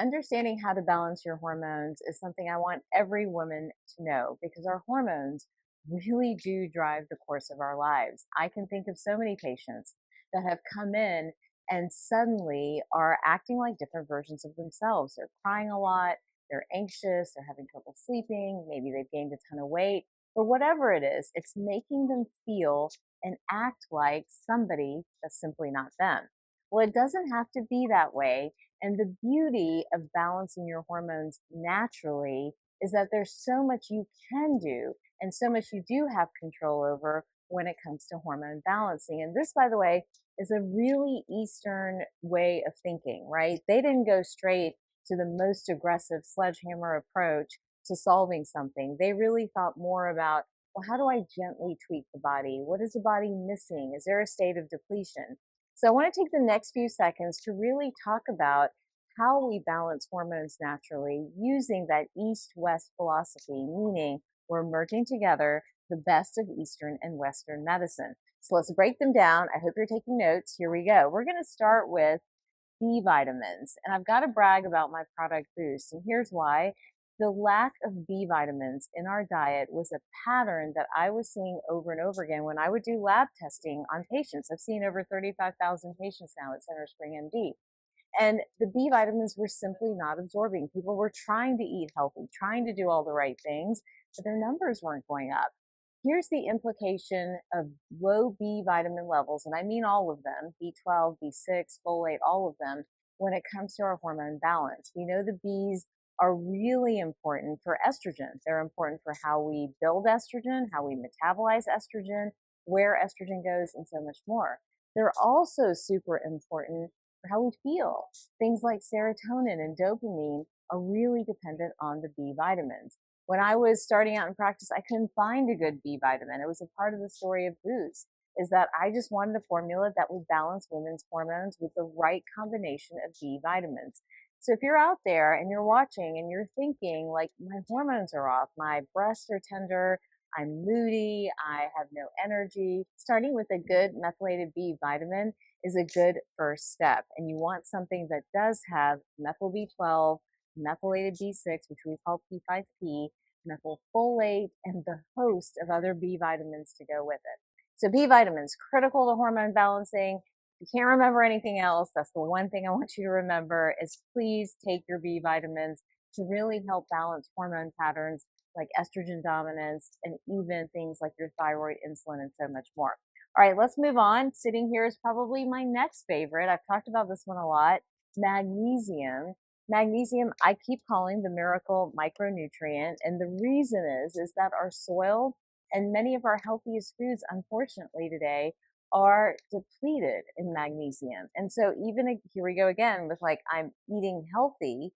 Understanding how to balance your hormones is something I want every woman to know because our hormones really do drive the course of our lives. I can think of so many patients that have come in and suddenly are acting like different versions of themselves. They're crying a lot, they're anxious, they're having trouble sleeping, maybe they've gained a ton of weight, but whatever it is, it's making them feel and act like somebody that's simply not them. Well, it doesn't have to be that way, and the beauty of balancing your hormones naturally is that there's so much you can do and so much you do have control over when it comes to hormone balancing. And this, by the way, is a really Eastern way of thinking, right? They didn't go straight to the most aggressive sledgehammer approach to solving something. They really thought more about, well, how do I gently tweak the body? What is the body missing? Is there a state of depletion? So I want to take the next few seconds to really talk about how we balance hormones naturally using that East-West philosophy, meaning we're merging together the best of Eastern and Western medicine. So let's break them down. I hope you're taking notes. Here we go. We're going to start with B vitamins. And I've got to brag about my product Boost. And here's why. The lack of B vitamins in our diet was a pattern that I was seeing over and over again when I would do lab testing on patients. I've seen over 35,000 patients now at Center Spring MD. And the B vitamins were simply not absorbing. People were trying to eat healthy, trying to do all the right things, but their numbers weren't going up. Here's the implication of low B vitamin levels, and I mean all of them, B12, B6, folate, all of them, when it comes to our hormone balance. We know the Bs are really important for estrogen. They're important for how we build estrogen, how we metabolize estrogen, where estrogen goes, and so much more. They're also super important for how we feel. Things like serotonin and dopamine are really dependent on the B vitamins. When I was starting out in practice, I couldn't find a good B vitamin. It was a part of the story of Boost, is that I just wanted a formula that would balance women's hormones with the right combination of B vitamins. So if you're out there and you're watching and you're thinking like my hormones are off, my breasts are tender, I'm moody, I have no energy, starting with a good methylated B vitamin is a good first step. And you want something that does have methyl B12, methylated B6, which we call P5P, methylfolate, and the host of other B vitamins to go with it. So B vitamins, critical to hormone balancing. If you can't remember anything else, that's the one thing I want you to remember is please take your B vitamins to really help balance hormone patterns like estrogen dominance and even things like your thyroid, insulin, and so much more. All right, let's move on. Sitting here is probably my next favorite. I've talked about this one a lot. Magnesium. Magnesium, I keep calling the miracle micronutrient. And the reason is that our soil and many of our healthiest foods, unfortunately, today are depleted in magnesium. And so even here we go again with like, I'm eating healthy,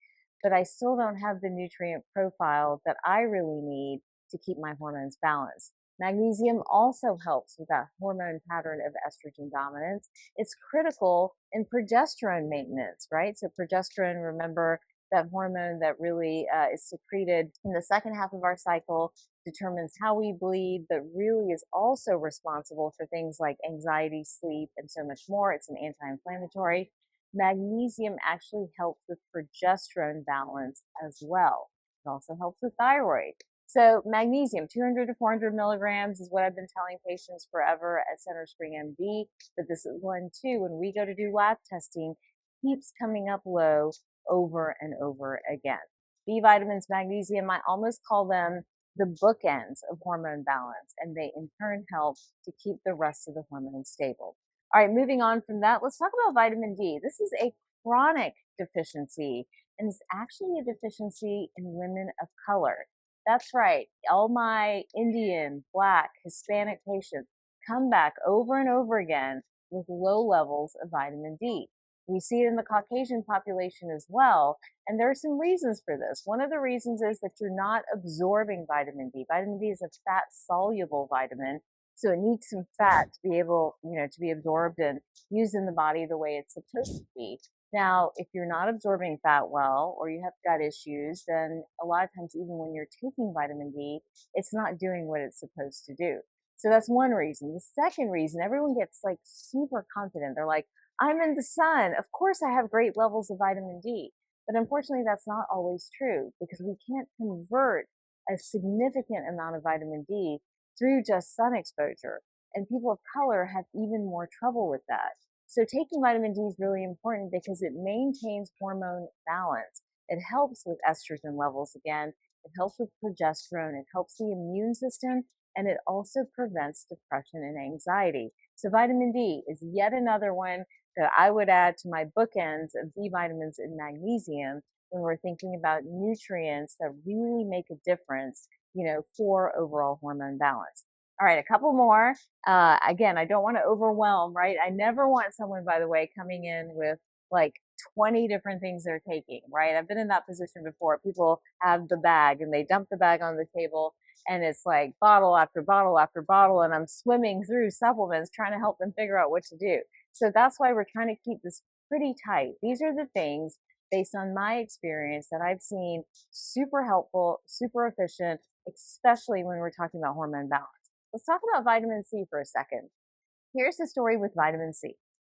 but I still don't have the nutrient profile that I really need to keep my hormones balanced. Magnesium also helps with that hormone pattern of estrogen dominance. It's critical in progesterone maintenance, right? So progesterone, remember, that hormone that really is secreted in the second half of our cycle, determines how we bleed, but really is also responsible for things like anxiety, sleep, and so much more. It's an anti-inflammatory. Magnesium actually helps with progesterone balance as well. It also helps with thyroid. So magnesium, 200 to 400 milligrams is what I've been telling patients forever at Center Spring MD. But this is one too, when we go to do lab testing, keeps coming up low over and over again. B vitamins, magnesium, I almost call them the bookends of hormone balance, and they in turn help to keep the rest of the hormones stable. All right, moving on from that, let's talk about vitamin D. This is a chronic deficiency, and it's actually a deficiency in women of color. That's right. All my Indian, Black, Hispanic patients come back over and over again with low levels of vitamin D. We see it in the Caucasian population as well. And there are some reasons for this. One of the reasons is that you're not absorbing vitamin D. Vitamin D is a fat soluble vitamin. So it needs some fat to be able, to be absorbed and used in the body the way it's supposed to be. Now, if you're not absorbing fat well, or you have gut issues, then a lot of times, even when you're taking vitamin D, it's not doing what it's supposed to do. So that's one reason. The second reason, everyone gets like super confident. They're like, I'm in the sun. Of course I have great levels of vitamin D. But unfortunately, that's not always true because we can't convert a significant amount of vitamin D through just sun exposure. And people of color have even more trouble with that. So taking vitamin D is really important because it maintains hormone balance. It helps with estrogen levels again. It helps with progesterone. It helps the immune system, and it also prevents depression and anxiety. So vitamin D is yet another one that I would add to my bookends of B vitamins and magnesium when we're thinking about nutrients that really make a difference, for overall hormone balance. All right, a couple more. Again, I don't want to overwhelm, right? I never want someone, by the way, coming in with like 20 different things they're taking, right? I've been in that position before. People have the bag and they dump the bag on the table and it's like bottle after bottle after bottle. And I'm swimming through supplements trying to help them figure out what to do. So that's why we're trying to keep this pretty tight. These are the things based on my experience that I've seen super helpful, super efficient, especially when we're talking about hormone balance. Let's talk about vitamin C for a second. Here's the story with vitamin C.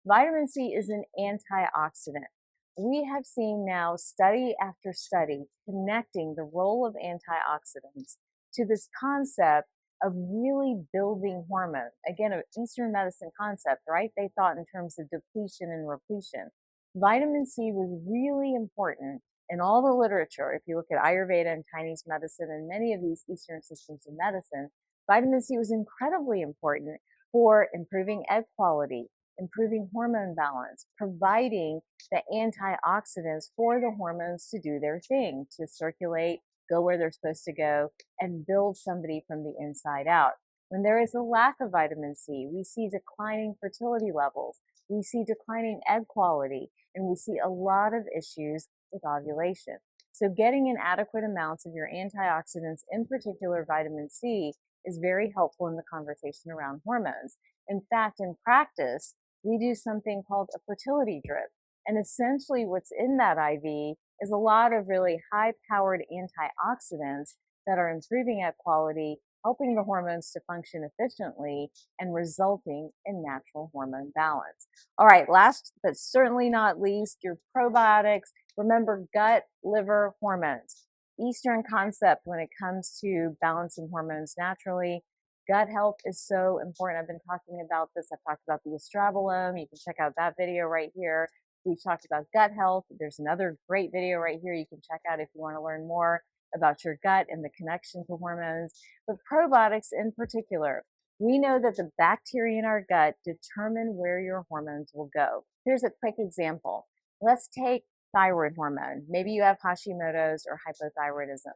Vitamin C is an antioxidant. We have seen now study after study connecting the role of antioxidants to this concept of really building hormone. Again, an Eastern medicine concept, right? They thought in terms of depletion and repletion. Vitamin C was really important in all the literature. If you look at Ayurveda and Chinese medicine and many of these Eastern systems of medicine, vitamin C was incredibly important for improving egg quality, improving hormone balance, providing the antioxidants for the hormones to do their thing, to circulate, go where they're supposed to go, and build somebody from the inside out. When there is a lack of vitamin C, we see declining fertility levels, we see declining egg quality, and we see a lot of issues with ovulation. So getting in adequate amounts of your antioxidants, in particular vitamin C, is very helpful in the conversation around hormones. In fact, in practice, we do something called a fertility drip. And essentially what's in that IV is a lot of really high-powered antioxidants that are improving egg quality, helping the hormones to function efficiently, and resulting in natural hormone balance. All right, last but certainly not least, your probiotics. Remember, gut, liver, hormones. Eastern concept when it comes to balancing hormones naturally. Gut health is so important. I've been talking about this. I've talked about the estrabolome. You can check out that video right here. We've talked about gut health. There's another great video right here you can check out if you want to learn more about your gut and the connection to hormones. But probiotics in particular, we know that the bacteria in our gut determine where your hormones will go. Here's a quick example. Let's take thyroid hormone. Maybe you have Hashimoto's or hypothyroidism.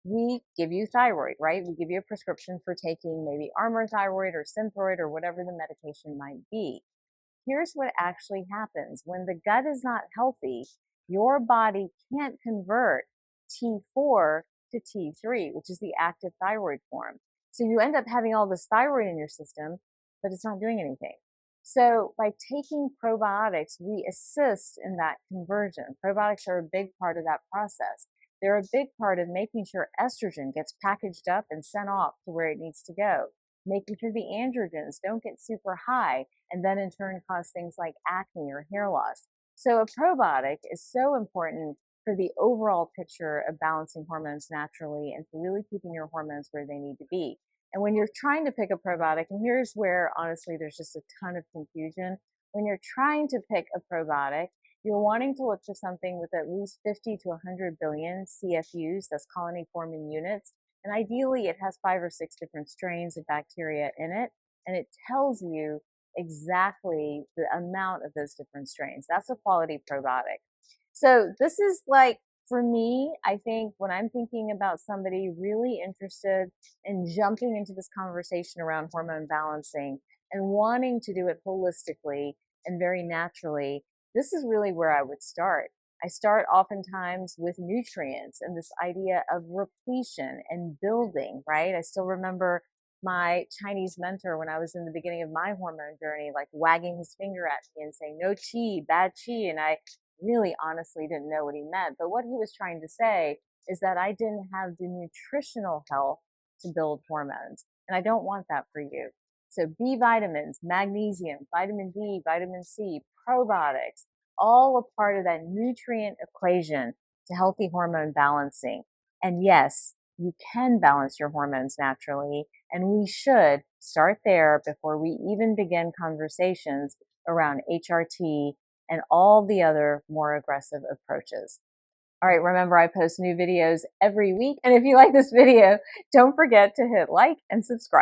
We give you thyroid, right? We give you a prescription for taking maybe Armour thyroid or Synthroid or whatever the medication might be. Here's what actually happens. When the gut is not healthy, your body can't convert T4 to T3, which is the active thyroid form. So you end up having all this thyroid in your system, but it's not doing anything. So by taking probiotics, we assist in that conversion. Probiotics are a big part of that process. They're a big part of making sure estrogen gets packaged up and sent off to where it needs to go, making sure the androgens don't get super high and then in turn cause things like acne or hair loss. So a probiotic is so important for the overall picture of balancing hormones naturally and for really keeping your hormones where they need to be. And when you're trying to pick a probiotic, and here's where honestly there's just a ton of confusion. When you're trying to pick a probiotic, you're wanting to look for something with at least 50 to 100 billion CFUs, that's colony forming units. And ideally it has 5 or 6 different strains of bacteria in it. And it tells you exactly the amount of those different strains. That's a quality probiotic. So this is like, for me, I think when I'm thinking about somebody really interested in jumping into this conversation around hormone balancing and wanting to do it holistically and very naturally, this is really where I would start. I start oftentimes with nutrients and this idea of repletion and building, right? I still remember my Chinese mentor when I was in the beginning of my hormone journey, like wagging his finger at me and saying, no qi, bad qi. And I really honestly didn't know what he meant. But what he was trying to say is that I didn't have the nutritional health to build hormones. And I don't want that for you. So B vitamins, magnesium, vitamin D, vitamin C, probiotics, all a part of that nutrient equation to healthy hormone balancing. And yes, you can balance your hormones naturally, and we should start there before we even begin conversations around HRT and all the other more aggressive approaches. All right, remember I post new videos every week, and if you like this video, don't forget to hit like and subscribe.